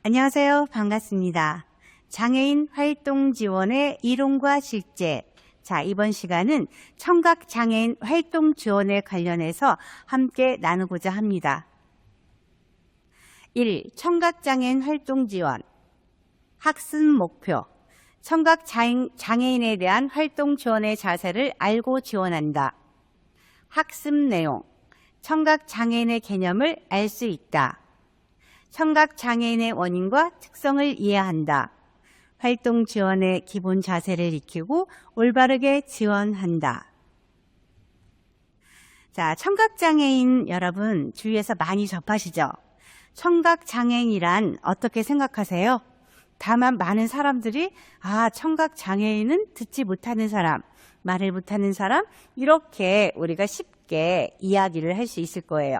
안녕하세요. 반갑습니다. 장애인 활동 지원의 이론과 실제. 자, 이번 시간은 청각장애인 활동 지원에 관련해서 함께 나누고자 합니다. 1. 청각장애인 활동 지원. 학습 목표. 청각장애인에 대한 활동 지원의 자세를 알고 지원한다. 학습 내용. 청각장애인의 개념을 알 수 있다. 청각장애인의 원인과 특성을 이해한다. 활동 지원의 기본 자세를 익히고 올바르게 지원한다. 자, 청각장애인 여러분 주위에서 많이 접하시죠? 청각장애인이란 어떻게 생각하세요? 다만 많은 사람들이 청각장애인은 듣지 못하는 사람, 말을 못하는 사람, 이렇게 우리가 쉽게 이야기를 할 수 있을 거예요.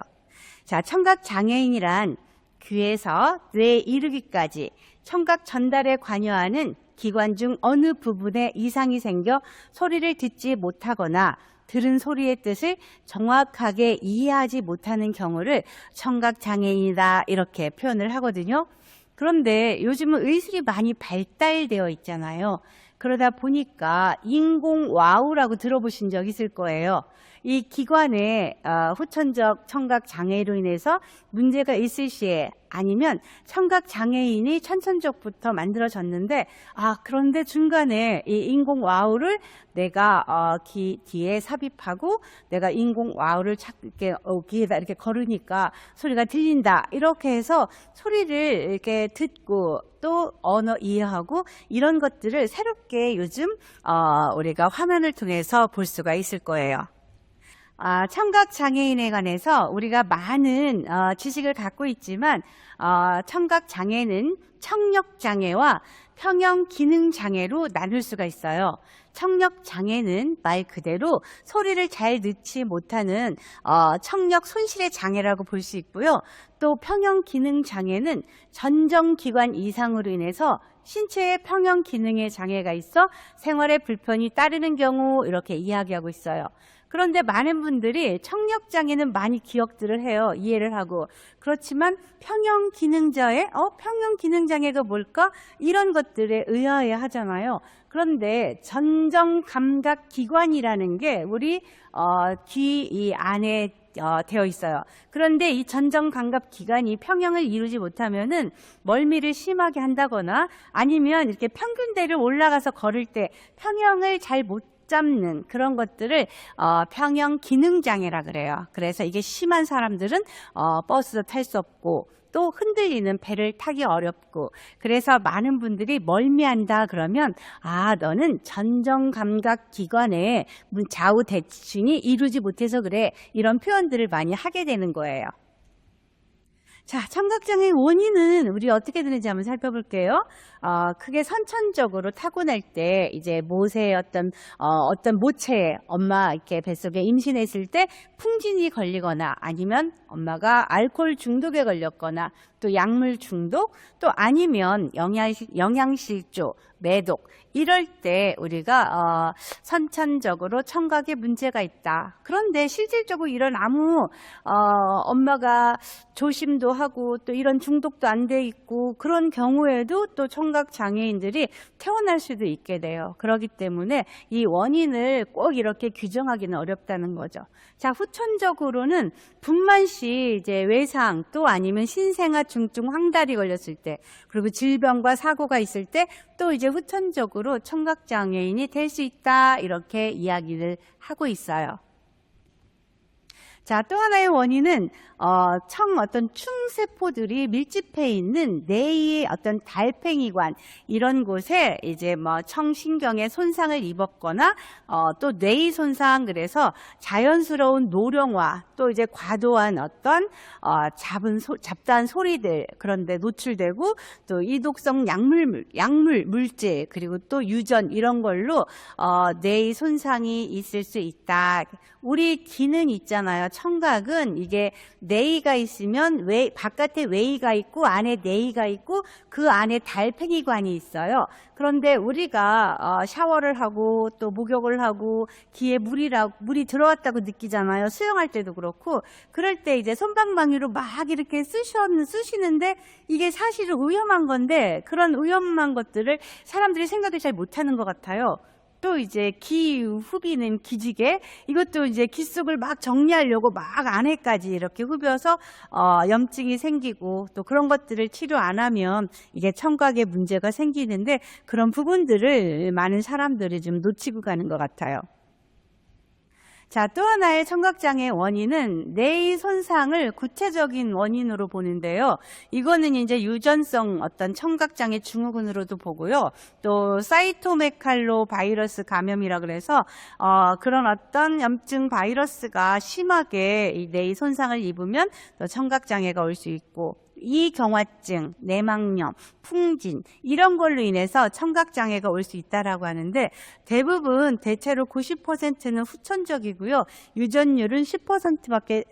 자, 청각장애인이란 귀에서 뇌에 이르기까지 청각 전달에 관여하는 기관 중 어느 부분에 이상이 생겨 소리를 듣지 못하거나 들은 소리의 뜻을 정확하게 이해하지 못하는 경우를 청각장애인이다 이렇게 표현을 하거든요. 그런데 요즘은 의술이 많이 발달되어 있잖아요. 그러다 보니까 인공와우라고 들어보신 적 있을 거예요. 이 기관의 후천적 청각장애로 인해서 문제가 있을 시에 아니면 청각장애인이 천천적부터 만들어졌는데 그런데 중간에 이 인공와우를 내가 귀 뒤에 삽입하고 내가 인공와우를 귀에다 이렇게 걸으니까 소리가 들린다 이렇게 해서 소리를 이렇게 듣고 또 언어 이해하고 이런 것들을 새롭게 요즘 우리가 화면을 통해서 볼 수가 있을 거예요. 청각장애인에 관해서 우리가 많은 지식을 갖고 있지만 청각장애는 청력장애와 평형기능장애로 나눌 수가 있어요. 청력장애는 말 그대로 소리를 잘 듣지 못하는 청력 손실의 장애라고 볼 수 있고요. 또 평형기능장애는 전정기관 이상으로 인해서 신체의 평형기능에 장애가 있어 생활에 불편이 따르는 경우 이렇게 이야기하고 있어요. 그런데 많은 분들이 청력장애는 많이 기억들을 해요. 이해를 하고. 그렇지만 평형기능장애가 뭘까? 이런 것들에 의아해 하잖아요. 그런데 전정감각기관이라는 게 우리 귀 이 안에 되어 있어요. 그런데 이 전정감각기관이 평형을 이루지 못하면은 멀미를 심하게 한다거나 아니면 이렇게 평균대를 올라가서 걸을 때 평형을 잘 못 잡는 그런 것들을 평형기능장애라 그래요. 그래서 이게 심한 사람들은 버스도 탈 수 없고 또 흔들리는 배를 타기 어렵고 그래서 많은 분들이 멀미한다 그러면 너는 전정감각기관에 좌우 대칭이 이루지 못해서 그래 이런 표현들을 많이 하게 되는 거예요. 자, 청각장애의 원인은 우리 어떻게 되는지 한번 살펴볼게요. 크게 선천적으로 타고날 때 이제 모세의 어떤 모체에 엄마 이렇게 뱃속에 임신했을 때 풍진이 걸리거나 아니면 엄마가 알코올 중독에 걸렸거나 또 약물 중독 또 아니면 영양실조, 매독 이럴 때 우리가 선천적으로 청각에 문제가 있다. 그런데 실질적으로 이런 엄마가 조심도 하고 또 이런 중독도 안 돼 있고 그런 경우에도 또 청각 장애인들이 태어날 수도 있게 돼요. 그렇기 때문에 이 원인을 꼭 이렇게 규정하기는 어렵다는 거죠. 자, 후천적으로는 분만 시 이제 외상 또 아니면 신생아 중증 황달이 걸렸을 때 그리고 질병과 사고가 있을 때 또 이제 후천적으로 청각 장애인이 될 수 있다 이렇게 이야기를 하고 있어요. 자, 또 하나의 원인은 어떤 충세포들이 밀집해 있는 뇌의 어떤 달팽이관 이런 곳에 이제 청신경에 손상을 입었거나 또 뇌의 손상 그래서 자연스러운 노령화 또 이제 과도한 어떤 잡다한 소리들 그런데 노출되고 또 이독성 약물 물질 그리고 또 유전 이런 걸로 뇌의 손상이 있을 수 있다. 우리 귀는 있잖아요. 청각은 이게 내의가 있으면 바깥에 외의가 있고 안에 내의가 있고 그 안에 달팽이관이 있어요. 그런데 우리가 샤워를 하고 또 목욕을 하고 귀에 물이 들어왔다고 느끼잖아요. 수영할 때도 그렇고. 그럴 때 이제 솜방망이로 막 이렇게 쑤시는데 이게 사실은 위험한 건데 그런 위험한 것들을 사람들이 생각을 잘 못하는 것 같아요. 또 이제 귀 후비는 기지개, 이것도 이제 귀 속을 막 정리하려고 막 안에까지 이렇게 후벼서 염증이 생기고 또 그런 것들을 치료 안 하면 이게 청각에 문제가 생기는데 그런 부분들을 많은 사람들이 좀 놓치고 가는 것 같아요. 자, 또 하나의 청각장애 원인은 뇌의 손상을 구체적인 원인으로 보는데요. 이거는 이제 유전성 어떤 청각장애 증후군으로도 보고요. 또 사이토메칼로 바이러스 감염이라 그래서 그런 어떤 염증 바이러스가 심하게 이 뇌의 손상을 입으면 또 청각장애가 올 수 있고, 이경화증, 내막염, 풍진 이런 걸로 인해서 청각장애가 올 수 있다라고 하는데 대부분 대체로 90%는 후천적이고요. 유전율은 10%밖에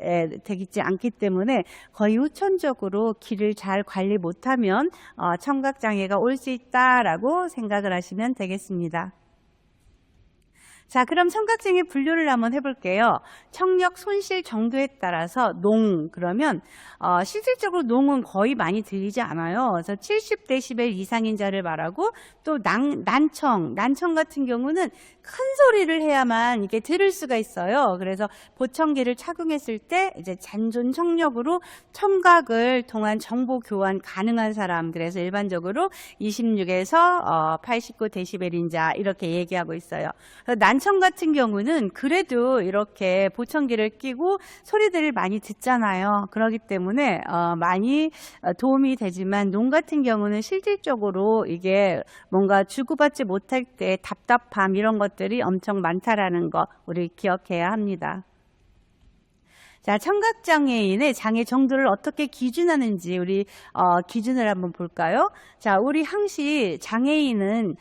되지 않기 때문에 거의 후천적으로 귀를 잘 관리 못하면 청각장애가 올 수 있다라고 생각을 하시면 되겠습니다. 자, 그럼 청각장애 분류를 한번 해볼게요. 청력 손실 정도에 따라서 그러면 실질적으로 농은 거의 많이 들리지 않아요. 그래서 70dB 이상인 자를 말하고 또 난청 같은 경우는 큰 소리를 해야만 이게 들을 수가 있어요. 그래서 보청기를 착용했을 때 이제 잔존 청력으로 청각을 통한 정보 교환 가능한 사람, 그래서 일반적으로 26에서 89dB인 자 이렇게 얘기하고 있어요. 난청 같은 경우는 그래도 이렇게 보청기를 끼고 소리들을 많이 듣잖아요. 그렇기 때문에 많이 도움이 되지만 농 같은 경우는 실질적으로 이게 뭔가 주고받지 못할 때 답답함 이런 것들이 엄청 많다라는 거 우리 기억해야 합니다. 자, 청각장애인의 장애 정도를 어떻게 기준하는지 우리 기준을 한번 볼까요? 자, 우리 항시 장애인은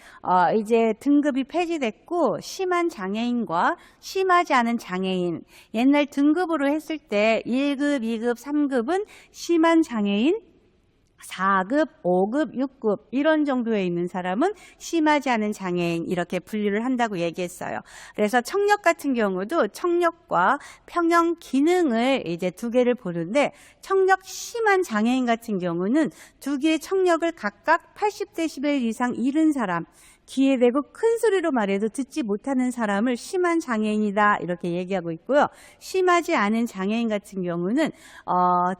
이제 등급이 폐지됐고 심한 장애인과 심하지 않은 장애인, 옛날 등급으로 했을 때 1급, 2급, 3급은 심한 장애인, 4급, 5급, 6급 이런 정도에 있는 사람은 심하지 않은 장애인 이렇게 분류를 한다고 얘기했어요. 그래서 청력 같은 경우도 청력과 평형 기능을 이제 두 개를 보는데 청력 심한 장애인 같은 경우는 두 개의 청력을 각각 80dB 이상 잃은 사람, 귀에 대고 큰 소리로 말해도 듣지 못하는 사람을 심한 장애인이다 이렇게 얘기하고 있고요. 심하지 않은 장애인 같은 경우는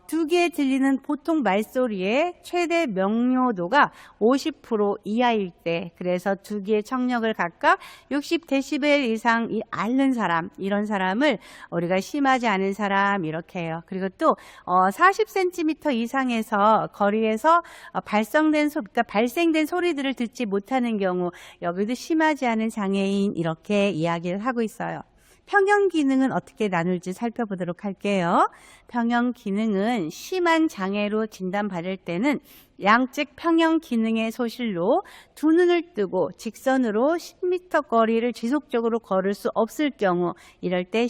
두 개 들리는 보통 말소리의 최대 명료도가 50% 이하일 때, 그래서 두 개의 청력을 각각 60dB 이상 앓는 사람, 이런 사람을 우리가 심하지 않은 사람 이렇게 해요. 그리고 또 40cm 이상에서 거리에서 그러니까 발생된 소리들을 듣지 못하는 경우 여기도 심하지 않은 장애인 이렇게 이야기를 하고 있어요. 평형 기능은 어떻게 나눌지 살펴보도록 할게요. 평형 기능은 심한 장애로 진단받을 때는 양측 평형 기능의 소실로 두 눈을 뜨고 직선으로 10m 거리를 지속적으로 걸을 수 없을 경우, 이럴 때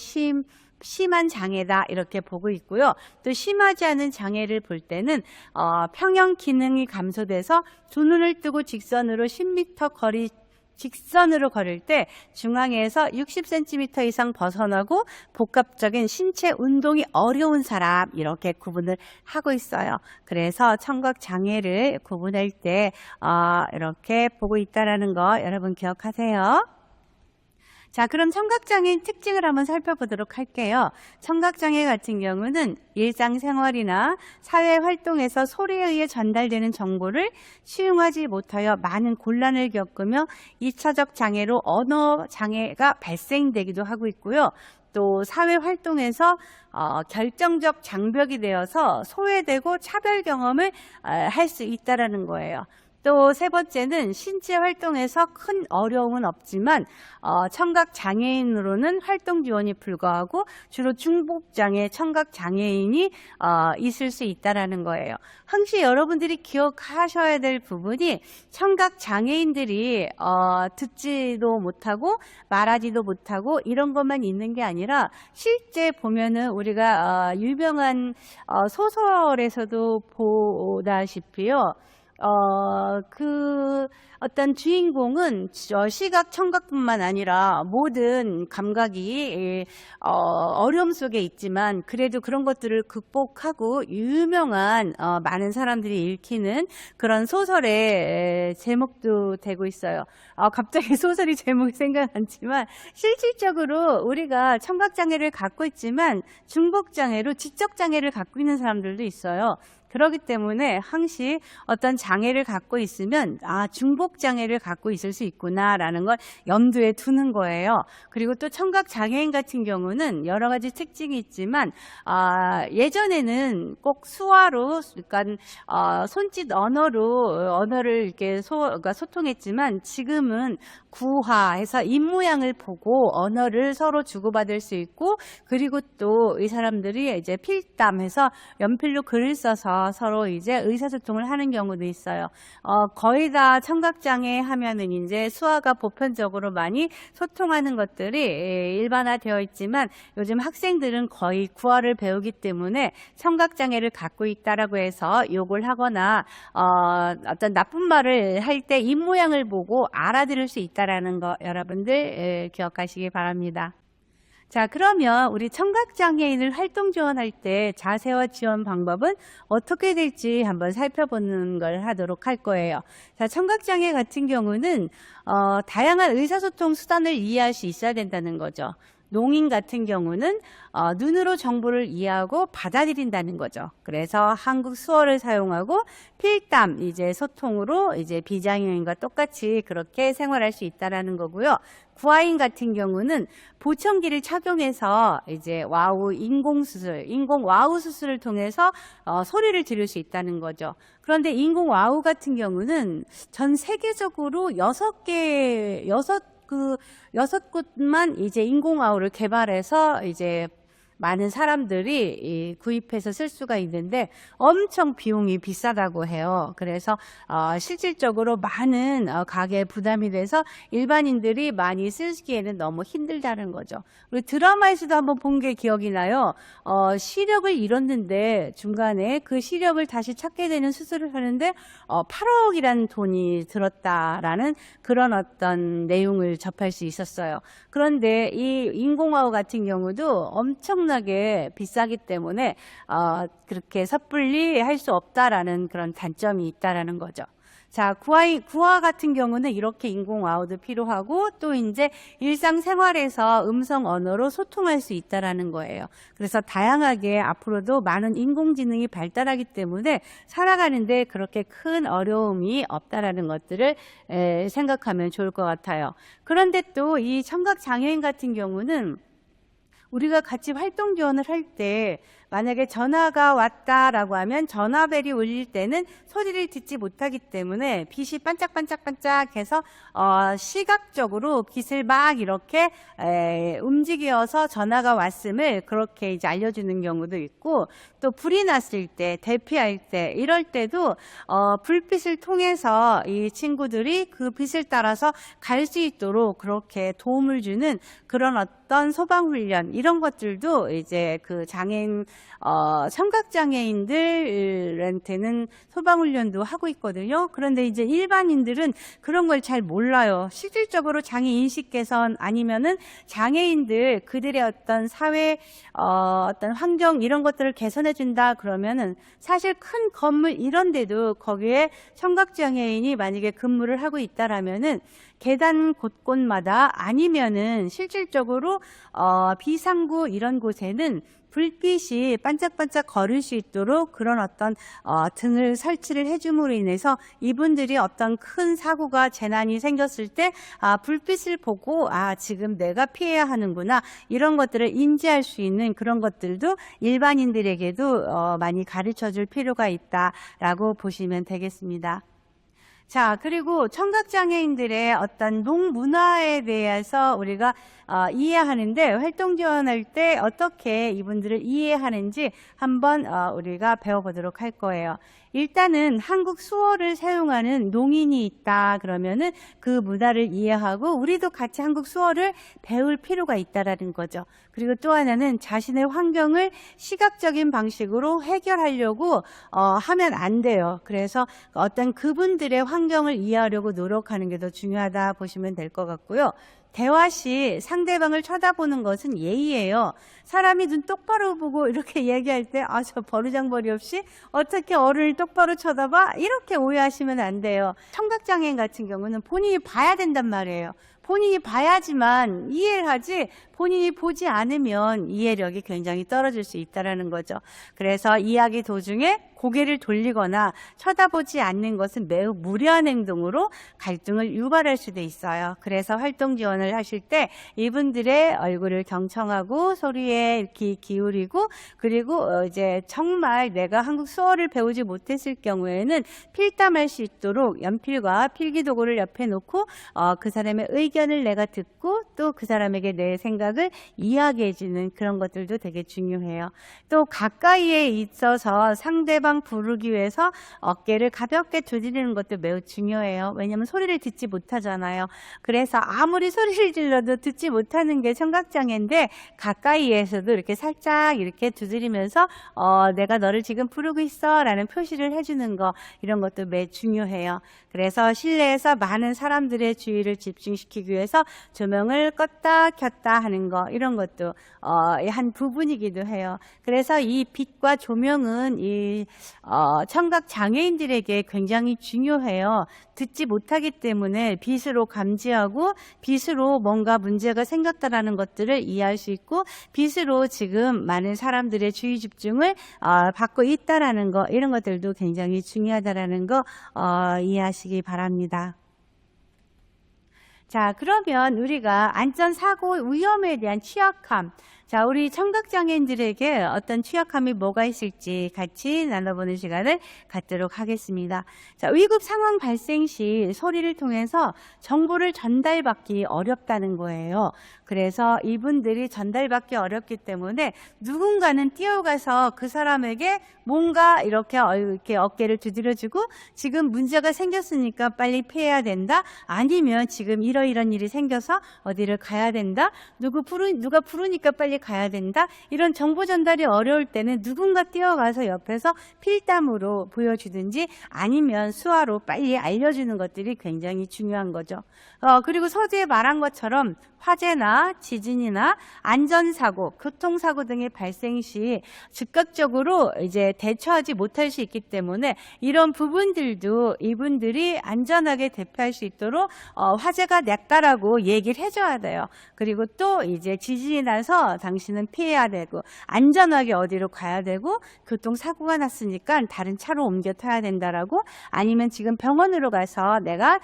심한 장애다 이렇게 보고 있고요. 또 심하지 않은 장애를 볼 때는 평형 기능이 감소돼서 두 눈을 뜨고 직선으로 10m 거리 직선으로 걸을 때 중앙에서 60cm 이상 벗어나고 복합적인 신체 운동이 어려운 사람 이렇게 구분을 하고 있어요. 그래서 청각 장애를 구분할 때 이렇게 보고 있다라는 거 여러분 기억하세요. 자, 그럼 청각장애인 특징을 한번 살펴보도록 할게요. 청각장애 같은 경우는 일상생활이나 사회활동에서 소리에 의해 전달되는 정보를 수용하지 못하여 많은 곤란을 겪으며 2차적 장애로 언어 장애가 발생되기도 하고 있고요. 또 사회활동에서 결정적 장벽이 되어서 소외되고 차별 경험을 할 수 있다는 거예요. 또 세 번째는 신체 활동에서 큰 어려움은 없지만 청각 장애인으로는 활동 지원이 불가하고 주로 중복장애 청각 장애인이 있을 수 있다라는 거예요. 항시 여러분들이 기억하셔야 될 부분이 청각 장애인들이 듣지도 못하고 말하지도 못하고 이런 것만 있는 게 아니라 실제 보면은 우리가 유명한 소설에서도 보다시피요. 그 어떤 주인공은 시각, 청각뿐만 아니라 모든 감각이 어려움 속에 있지만 그래도 그런 것들을 극복하고 유명한 많은 사람들이 읽히는 그런 소설의 제목도 되고 있어요. 갑자기 소설이 제목이 생각 안 나지만 실질적으로 우리가 청각장애를 갖고 있지만 중복장애로 지적장애를 갖고 있는 사람들도 있어요. 그렇기 때문에 항시 어떤 장애를 갖고 있으면 중복장애를 갖고 있을 수 있구나라는 걸 염두에 두는 거예요. 그리고 또 청각장애인 같은 경우는 여러 가지 특징이 있지만 예전에는 꼭 수화로 그러니까 손짓 언어를 이렇게 그러니까 소통했지만 지금은 구화해서 입모양을 보고 언어를 서로 주고받을 수 있고 그리고 또 이 사람들이 이제 필담해서 연필로 글을 써서 서로 이제 의사소통을 하는 경우도 있어요. 거의 다 청각장애 하면은 이제 수화가 보편적으로 많이 소통하는 것들이 일반화되어 있지만 요즘 학생들은 거의 구화를 배우기 때문에 청각장애를 갖고 있다라고 해서 욕을 하거나 어떤 나쁜 말을 할 때 입모양을 보고 알아들을 수 있다라는 거 여러분들 기억하시기 바랍니다. 자, 그러면 우리 청각장애인을 활동 지원할 때 자세와 지원 방법은 어떻게 될지 한번 살펴보는 걸 하도록 할 거예요. 자, 청각장애 같은 경우는 다양한 의사소통 수단을 이해할 수 있어야 된다는 거죠. 농인 같은 경우는 눈으로 정보를 이해하고 받아들인다는 거죠. 그래서 한국 수어를 사용하고 필담 이제 소통으로 이제 비장애인과 똑같이 그렇게 생활할 수 있다라는 거고요. 구아인 같은 경우는 보청기를 착용해서 이제 와우 인공수술, 인공 와우 수술을 통해서 소리를 들을 수 있다는 거죠. 그런데 인공 와우 같은 경우는 전 세계적으로 6곳만 이제 인공와우를 개발해서 이제 많은 사람들이 구입해서 쓸 수가 있는데 엄청 비용이 비싸다고 해요. 그래서 실질적으로 많은 가계에 부담이 돼서 일반인들이 많이 쓰기에는 너무 힘들다는 거죠. 우리 드라마에서도 한번 본 게 기억이 나요. 시력을 잃었는데 중간에 그 시력을 다시 찾게 되는 수술을 하는데 8억이라는 돈이 들었다라는 그런 어떤 내용을 접할 수 있었어요. 그런데 이 인공와우 같은 경우도 엄청나게 비싸기 때문에 그렇게 섣불리 할 수 없다라는 그런 단점이 있다라는 거죠. 자, 구화 같은 경우는 이렇게 인공와우도 필요하고 또 이제 일상생활에서 음성 언어로 소통할 수 있다라는 거예요. 그래서 다양하게 앞으로도 많은 인공지능이 발달하기 때문에 살아가는데 그렇게 큰 어려움이 없다라는 것들을 생각하면 좋을 것 같아요. 그런데 또 이 청각장애인 같은 경우는 우리가 같이 활동 지원을 할 때 만약에 전화가 왔다라고 하면 전화벨이 울릴 때는 소리를 듣지 못하기 때문에 빛이 반짝반짝반짝해서 시각적으로 빛을 막 이렇게 움직여서 전화가 왔음을 그렇게 이제 알려주는 경우도 있고 또 불이 났을 때 대피할 때 이럴 때도 불빛을 통해서 이 친구들이 그 빛을 따라서 갈 수 있도록 그렇게 도움을 주는 그런 어떤 소방훈련 이런 것들도 이제 그 장애인 청각장애인들한테는 소방훈련도 하고 있거든요. 그런데 이제 일반인들은 그런 걸 잘 몰라요. 실질적으로 장애인식 개선 아니면은 장애인들 그들의 어떤 사회 어떤 환경 이런 것들을 개선해 준다 그러면은 사실 큰 건물 이런 데도 거기에 청각장애인이 만약에 근무를 하고 있다라면은 계단 곳곳마다 아니면은 실질적으로 비상구 이런 곳에는 불빛이 반짝반짝 거릴 수 있도록 그런 어떤 등을 설치를 해줌으로 인해서 이분들이 어떤 큰 사고가 재난이 생겼을 때 불빛을 보고 지금 내가 피해야 하는구나 이런 것들을 인지할 수 있는 그런 것들도 일반인들에게도 많이 가르쳐 줄 필요가 있다라고 보시면 되겠습니다. 자, 그리고 청각장애인들의 어떤 농문화에 대해서 우리가 이해하는데, 활동 지원할 때 어떻게 이분들을 이해하는지 한번 우리가 배워보도록 할 거예요. 일단은 한국 수어를 사용하는 농인이 있다 그러면은 그 문화를 이해하고 우리도 같이 한국 수어를 배울 필요가 있다라는 거죠. 그리고 또 하나는 자신의 환경을 시각적인 방식으로 해결하려고 하면 안 돼요. 그래서 어떤 그분들의 환경을 이해하려고 노력하는 게 더 중요하다 보시면 될 것 같고요. 대화 시 상대방을 쳐다보는 것은 예의예요. 사람이 눈 똑바로 보고 이렇게 얘기할 때 저 버르장머리 없이 어떻게 어른을 똑바로 쳐다봐? 이렇게 오해하시면 안 돼요. 청각장애인 같은 경우는 본인이 봐야 된단 말이에요. 본인이 봐야지만 이해를 하지, 본인이 보지 않으면 이해력이 굉장히 떨어질 수 있다는 거죠. 그래서 이야기 도중에 고개를 돌리거나 쳐다보지 않는 것은 매우 무례한 행동으로 갈등을 유발할 수도 있어요. 그래서 활동 지원을 하실 때 이분들의 얼굴을 경청하고 소리에 이렇게 기울이고, 그리고 이제 정말 내가 한국 수어를 배우지 못했을 경우에는 필담할 수 있도록 연필과 필기도구를 옆에 놓고 그 사람의 의견을 내가 듣고 또 그 사람에게 내 생각을 이야기해주는 그런 것들도 되게 중요해요. 또 가까이에 있어서 상대방 부르기 위해서 어깨를 가볍게 두드리는 것도 매우 중요해요. 왜냐하면 소리를 듣지 못하잖아요. 그래서 아무리 소리를 질러도 듣지 못하는 게 청각장애인데, 가까이에서도 이렇게 살짝 이렇게 두드리면서 내가 너를 지금 부르고 있어 라는 표시를 해주는 거, 이런 것도 매우 중요해요. 그래서 실내에서 많은 사람들의 주의를 집중시키기 위해서 조명을 껐다 켰다 하는 거, 이런 것도 한 부분이기도 해요. 그래서 이 빛과 조명은 이 청각 장애인들에게 굉장히 중요해요. 듣지 못하기 때문에 빛으로 감지하고 빛으로 뭔가 문제가 생겼다라는 것들을 이해할 수 있고, 빛으로 지금 많은 사람들의 주의 집중을 받고 있다라는 거, 이런 것들도 굉장히 중요하다라는 거 이해하시기 바랍니다. 자, 그러면 우리가 안전사고 위험에 대한 취약함, 자, 우리 청각장애인들에게 어떤 취약함이 뭐가 있을지 같이 나눠보는 시간을 갖도록 하겠습니다. 자, 위급 상황 발생 시 소리를 통해서 정보를 전달받기 어렵다는 거예요. 그래서 이분들이 전달받기 어렵기 때문에 누군가는 뛰어가서 그 사람에게 뭔가 이렇게 어깨를 두드려주고, 지금 문제가 생겼으니까 빨리 피해야 된다, 아니면 지금 이러이런 일이 생겨서 어디를 가야 된다, 누가 부르니까 빨리 가야 된다, 이런 정보 전달이 어려울 때는 누군가 뛰어가서 옆에서 필담으로 보여주든지 아니면 수화로 빨리 알려주는 것들이 굉장히 중요한 거죠. 그리고 서두에 말한 것처럼 화재나 지진이나 안전사고, 교통사고 등의 발생 시 즉각적으로 이제 대처하지 못할 수 있기 때문에 이런 부분들도 이분들이 안전하게 대피할 수 있도록 화재가 났다라고 얘기를 해줘야 돼요. 그리고 또 이제 지진이 나서 당신은 피해야 되고 안전하게 어디로 가야 되고, 교통사고가 났으니까 다른 차로 옮겨 타야 된다라고, 아니면 지금 병원으로 가서 내가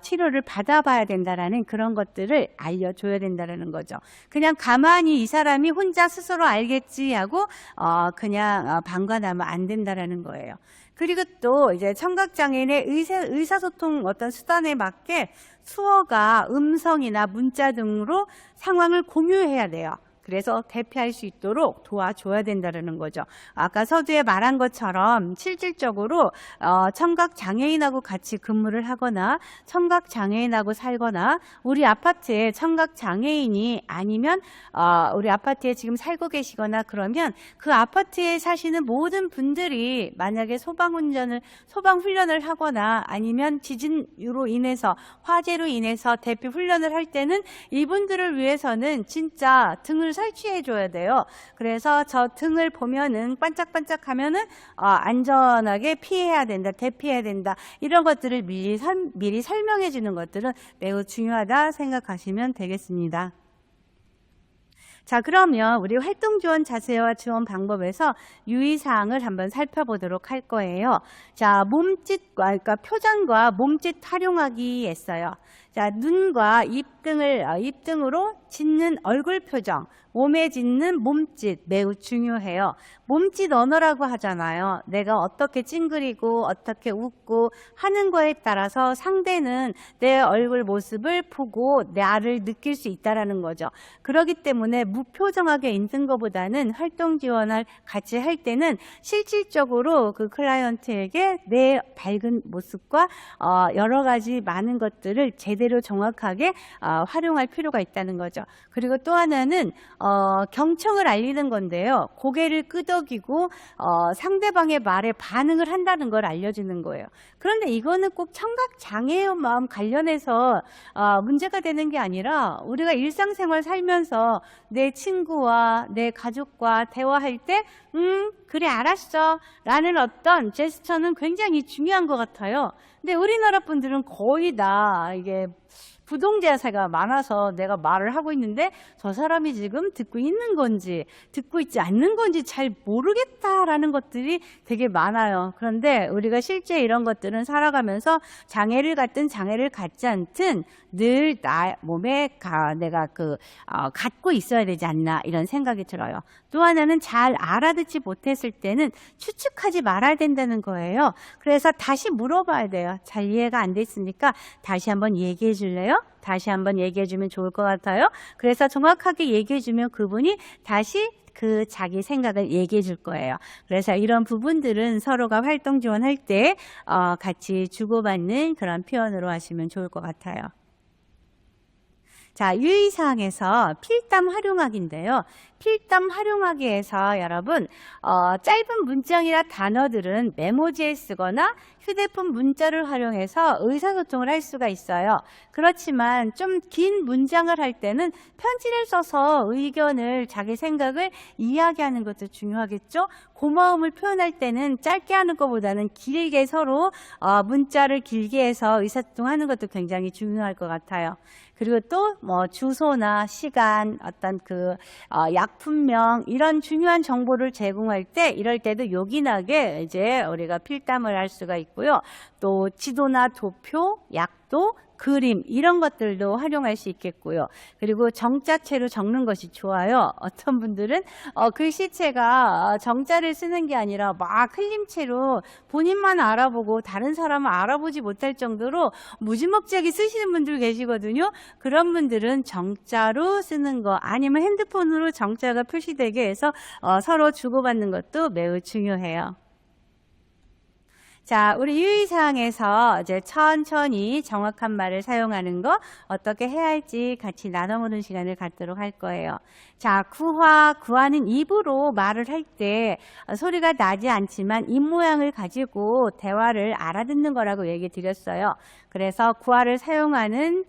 치료를 받아봐야 된다라는 그런 것들을 알려줘야 된다는 거죠. 그냥 가만히 이 사람이 혼자 스스로 알겠지 하고 그냥 방관하면 안 된다라는 거예요. 그리고 또 이제 청각장애인의 의사소통 어떤 수단에 맞게 수어가 음성이나 문자 등으로 상황을 공유해야 돼요. 그래서 대피할 수 있도록 도와줘야 된다는 거죠. 아까 서두에 말한 것처럼 실질적으로 청각장애인하고 같이 근무를 하거나 청각장애인하고 살거나 우리 아파트에 청각장애인이 아니면 우리 아파트에 지금 살고 계시거나 그러면 그 아파트에 사시는 모든 분들이 만약에 소방훈련을 하거나 아니면 지진으로 인해서 화재로 인해서 대피 훈련을 할 때는 이분들을 위해서는 진짜 등을 설치해 줘야 돼요. 그래서 저 등을 보면은 반짝반짝 하면은 안전하게 피해야 된다, 대피해야 된다, 이런 것들을 미리 설명해 주는 것들은 매우 중요하다 생각하시면 되겠습니다. 자, 그러면 우리 활동 지원 자세와 지원 방법에서 유의사항을 한번 살펴보도록 할 거예요. 자, 몸짓과, 그러니까 표정과 몸짓 활용하기 했어요. 자, 눈과 입등으로 짓는 얼굴 표정, 몸에 짓는 몸짓 매우 중요해요. 몸짓 언어라고 하잖아요. 내가 어떻게 찡그리고 어떻게 웃고 하는 거에 따라서 상대는 내 얼굴 모습을 보고 나를 느낄 수 있다는 거죠. 그렇기 때문에 무표정하게 있는 것보다는 활동 지원을 같이 할 때는 실질적으로 그 클라이언트에게 내 밝은 모습과 여러 가지 많은 것들을 제대로 정확하게 활용할 필요가 있다는 거죠. 그리고 또 하나는 경청을 알리는 건데요. 고개를 끄덕이고 상대방의 말에 반응을 한다는 걸 알려주는 거예요. 그런데 이거는 꼭 청각장애의 마음 관련해서 문제가 되는 게 아니라 우리가 일상생활 살면서 내 친구와 내 가족과 대화할 때 그래 알았어 라는 어떤 제스처는 굉장히 중요한 것 같아요. 근데 우리나라 분들은 거의 다 이게 부동자세가 많아서 내가 말을 하고 있는데 저 사람이 지금 듣고 있는 건지 듣고 있지 않는 건지 잘 모르겠다라는 것들이 되게 많아요. 그런데 우리가 실제 이런 것들은 살아가면서 장애를 갖든 장애를 갖지 않든 늘 나 몸에 내가 갖고 있어야 되지 않나 이런 생각이 들어요. 또 하나는 잘 알아듣지 못했을 때는 추측하지 말아야 된다는 거예요. 그래서 다시 물어봐야 돼요. 잘 이해가 안 됐으니까 다시 한번 얘기해 줄래요? 다시 한번 얘기해 주면 좋을 것 같아요. 그래서 정확하게 얘기해 주면 그분이 다시 그 자기 생각을 얘기해 줄 거예요. 그래서 이런 부분들은 서로가 활동 지원할 때 같이 주고받는 그런 표현으로 하시면 좋을 것 같아요. 자, 유의사항에서 필담 활용하기인데요. 필담 활용하기에서 여러분 짧은 문장이나 단어들은 메모지에 쓰거나 휴대폰 문자를 활용해서 의사소통을 할 수가 있어요. 그렇지만 좀 긴 문장을 할 때는 편지를 써서 의견을 자기 생각을 이야기하는 것도 중요하겠죠. 고마움을 표현할 때는 짧게 하는 것보다는 길게 서로 문자를 길게 해서 의사소통하는 것도 굉장히 중요할 것 같아요. 그리고 또 주소나 시간, 어떤 약품명 이런 중요한 정보를 제공할 때 이럴 때도 요긴하게 이제 우리가 필담을 할 수가 있고요. 또 지도나 도표, 약도, 그림 이런 것들도 활용할 수 있겠고요. 그리고 정자체로 적는 것이 좋아요. 어떤 분들은 글씨체가 정자를 쓰는 게 아니라 막 흘림체로 본인만 알아보고 다른 사람은 알아보지 못할 정도로 무지막지하게 쓰시는 분들 계시거든요. 그런 분들은 정자로 쓰는 거 아니면 핸드폰으로 정자가 표시되게 해서 서로 주고받는 것도 매우 중요해요. 자, 우리 유의사항에서 이제 천천히 정확한 말을 사용하는 거 어떻게 해야 할지 같이 나눠보는 시간을 갖도록 할 거예요. 자, 구화는 입으로 말을 할 때 소리가 나지 않지만 입 모양을 가지고 대화를 알아듣는 거라고 얘기 드렸어요. 그래서 구화를 사용하는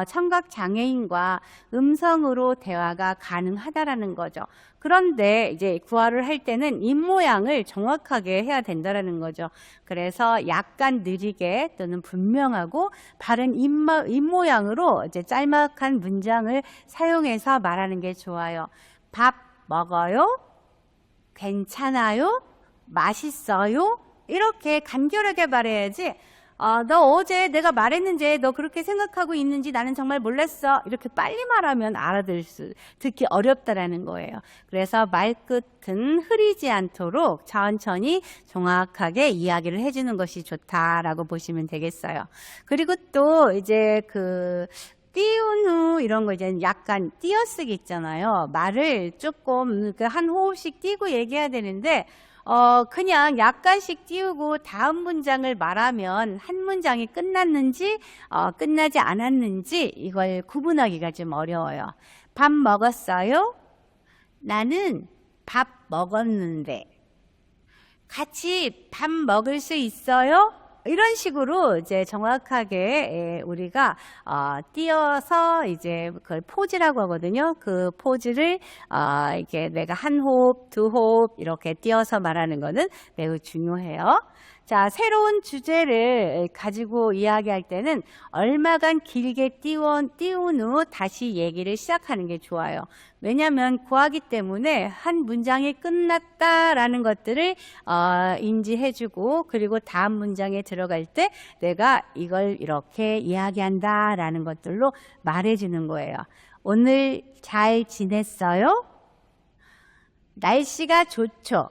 청각장애인과 음성으로 대화가 가능하다라는 거죠. 그런데 이제 구화를 할 때는 입 모양을 정확하게 해야 된다라는 거죠. 그래서 약간 느리게 또는 분명하고 바른 입 모양으로 이제 짤막한 문장을 사용해서 말하는 게 좋아요. 밥 먹어요? 괜찮아요? 맛있어요? 이렇게 간결하게 말해야지 너 어제 내가 말했는지 너 그렇게 생각하고 있는지 나는 정말 몰랐어. 이렇게 빨리 말하면 듣기 어렵다라는 거예요. 그래서 말끝은 흐리지 않도록 천천히 정확하게 이야기를 해주는 것이 좋다라고 보시면 되겠어요. 그리고 또 이제 띄운 후 이런 거 이제 약간 띄어쓰기 있잖아요. 말을 조금 한 호흡씩 띄고 얘기해야 되는데 그냥 약간씩 띄우고 다음 문장을 말하면 한 문장이 끝났는지 끝나지 않았는지 이걸 구분하기가 좀 어려워요. 밥 먹었어요? 나는 밥 먹었는데. 같이 밥 먹을 수 있어요? 이런 식으로 이제 정확하게 우리가 띄어서 이제 그걸 포즈라고 하거든요. 그 포즈를 이렇게 내가 한 호흡, 두 호흡 이렇게 띄어서 말하는 거는 매우 중요해요. 자, 새로운 주제를 가지고 이야기할 때는 얼마간 길게 띄운 후 다시 얘기를 시작하는 게 좋아요. 왜냐하면 구하기 때문에 한 문장이 끝났다라는 것들을 인지해주고 그리고 다음 문장에 들어갈 때 내가 이걸 이렇게 이야기한다라는 것들로 말해주는 거예요. 오늘 잘 지냈어요? 날씨가 좋죠?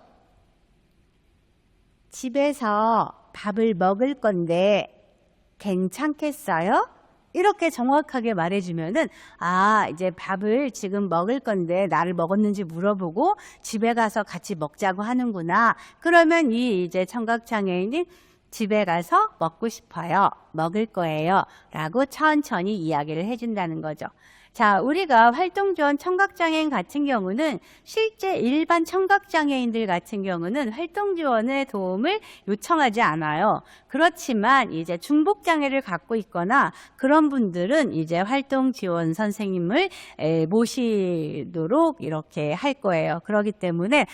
집에서 밥을 먹을 건데 괜찮겠어요? 이렇게 정확하게 말해주면은, 아, 이제 밥을 지금 먹을 건데 나를 먹었는지 물어보고 집에 가서 같이 먹자고 하는구나. 그러면 이 이제 청각장애인이 집에 가서 먹고 싶어요. 먹을 거예요. 라고 천천히 이야기를 해준다는 거죠. 자, 우리가 활동지원 청각장애인 같은 경우는 실제 일반 청각장애인들 같은 경우는 활동지원의 도움을 요청하지 않아요. 그렇지만 이제 중복장애를 갖고 있거나 그런 분들은 이제 활동지원 선생님을 모시도록 이렇게 할 거예요. 그렇기 때문에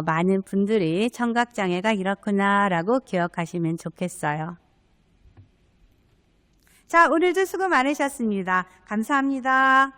많은 분들이 청각장애가 이렇구나라고 기억하시면 좋겠어요. 자, 오늘도 수고 많으셨습니다. 감사합니다.